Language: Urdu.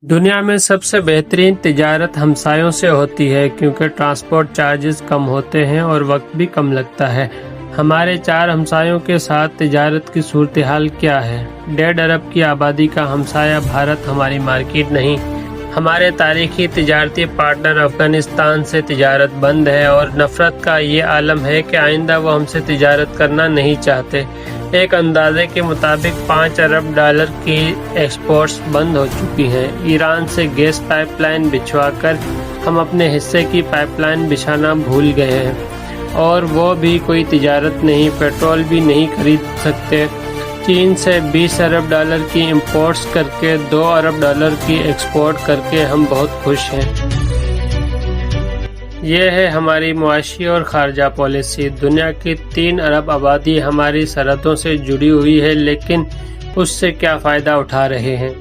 دنیا میں سب سے بہترین تجارت ہمسایوں سے ہوتی ہے کیونکہ ٹرانسپورٹ چارجز کم ہوتے ہیں اور وقت بھی کم لگتا ہے۔ ہمارے 4 ہمسایوں کے ساتھ تجارت کی صورتحال کیا ہے؟ 1.5 ارب کی آبادی کا ہمسایہ بھارت ہماری مارکیٹ نہیں۔ ہمارے تاریخی تجارتی پارٹنر افغانستان سے تجارت بند ہے اور نفرت کا یہ عالم ہے کہ آئندہ وہ ہم سے تجارت کرنا نہیں چاہتے۔ ایک اندازے کے مطابق 5 ارب ڈالر کی ایکسپورٹس بند ہو چکی ہیں۔ ایران سے گیس پائپ لائن بچھوا کر ہم اپنے حصے کی پائپ لائن بچھانا بھول گئے ہیں اور وہ بھی کوئی تجارت نہیں، پیٹرول بھی نہیں خرید سکتے۔ چین سے 20 ارب ڈالر کی امپورٹس کر کے 2 ارب ڈالر کی ایکسپورٹ کر کے ہم بہت خوش ہیں۔ یہ ہے ہماری معاشی اور خارجہ پالیسی۔ دنیا کی 3 ارب آبادی ہماری سرحدوں سے جڑی ہوئی ہے، لیکن اس سے کیا فائدہ اٹھا رہے ہیں؟